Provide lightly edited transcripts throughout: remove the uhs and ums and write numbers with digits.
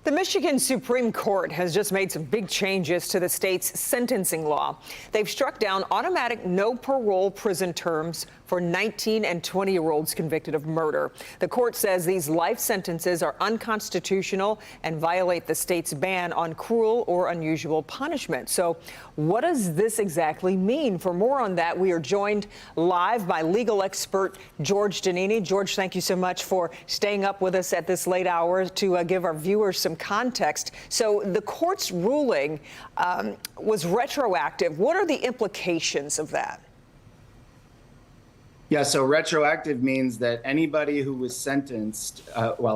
The Michigan Supreme Court has just made some big changes to the state's sentencing law. They've struck down automatic no parole prison terms for 19 and 20-year-olds convicted of murder. The court says these life sentences are unconstitutional and violate the state's ban on cruel or unusual punishment. So what does this exactly mean? For more on that, we are joined live by legal expert George Donnini. George, thank you so much for staying up with us at this late hour to give our viewers some context. So the court's ruling was retroactive. What are the implications of that? Yeah, so retroactive means that anybody who was sentenced,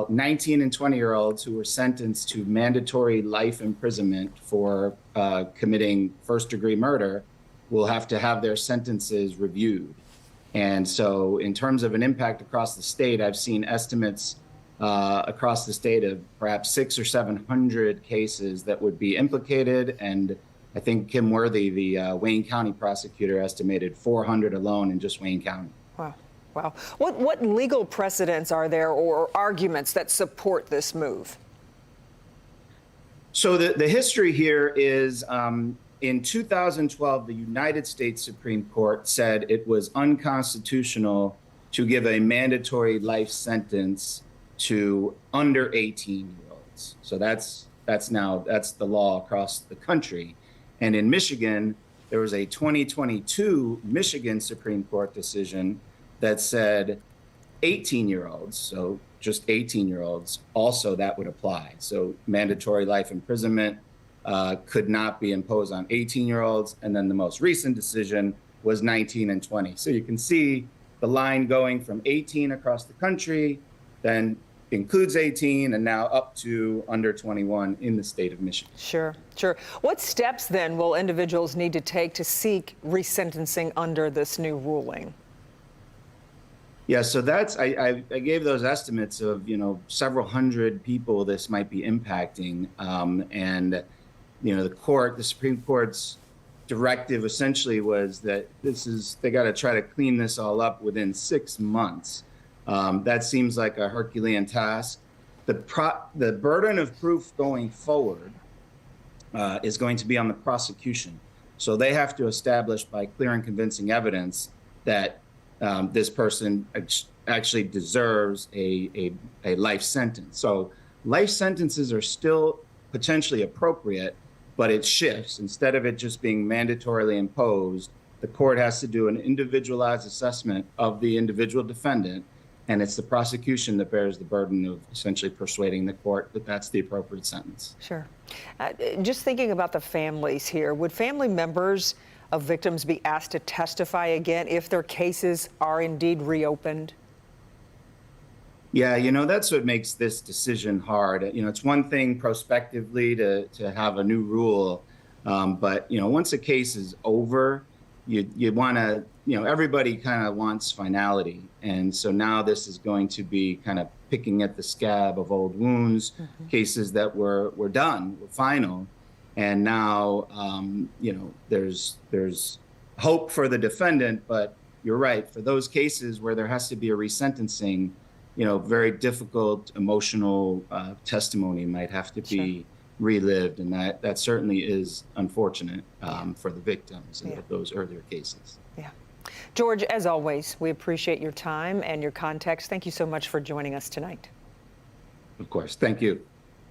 19 and 20-year-olds who were sentenced to mandatory life imprisonment for committing first-degree murder will have to have their sentences reviewed. And so in terms of an impact across the state, I've seen estimates across the state of perhaps 600 or 700 cases that would be implicated. And I think Kim Worthy, the Wayne County prosecutor, estimated 400 alone in just Wayne County. Wow. Wow. What legal precedents are there or arguments that support this move? So the history here is in 2012, the United States Supreme Court said it was unconstitutional to give a mandatory life sentence to under 18-year-olds. So that's the law across the country. And in Michigan, there was a 2022 Michigan Supreme Court decision that said 18-year-olds, so just 18-year-olds, also that would apply. So mandatory life imprisonment could not be imposed on 18-year-olds. And then the most recent decision was 19 and 20. So you can see the line going from 18 across the country, then includes 18, and now up to under 21 in the state of Michigan. Sure, sure. What steps then will individuals need to take to seek resentencing under this new ruling? Yeah, so I gave those estimates of, several hundred people this might be impacting. And, the Supreme Court's directive essentially was that they got to try to clean this all up within 6 months. That seems like a Herculean task. The burden of proof going forward is going to be on the prosecution. So they have to establish by clear and convincing evidence that this person actually deserves a life sentence. So life sentences are still potentially appropriate, but it shifts. Instead of it just being mandatorily imposed, the court has to do an individualized assessment of the individual defendant, and it's the prosecution that bears the burden of essentially persuading the court that that's the appropriate sentence. Sure. Just thinking about the families here, would family members of victims be asked to testify again if their cases are indeed reopened? Yeah, that's what makes this decision hard. It's one thing prospectively to have a new rule, but once a case is over, you want to, everybody kind of wants finality. And so now this is going to be kind of picking at the scab of old wounds, cases that were done, were final. And now, there's hope for the defendant, but you're right, for those cases where there has to be a resentencing, very difficult emotional testimony might have to be relived. And that certainly is unfortunate for the victims of those earlier cases. Yeah. George, as always, we appreciate your time and your context. Thank you so much for joining us tonight. Of course. Thank you.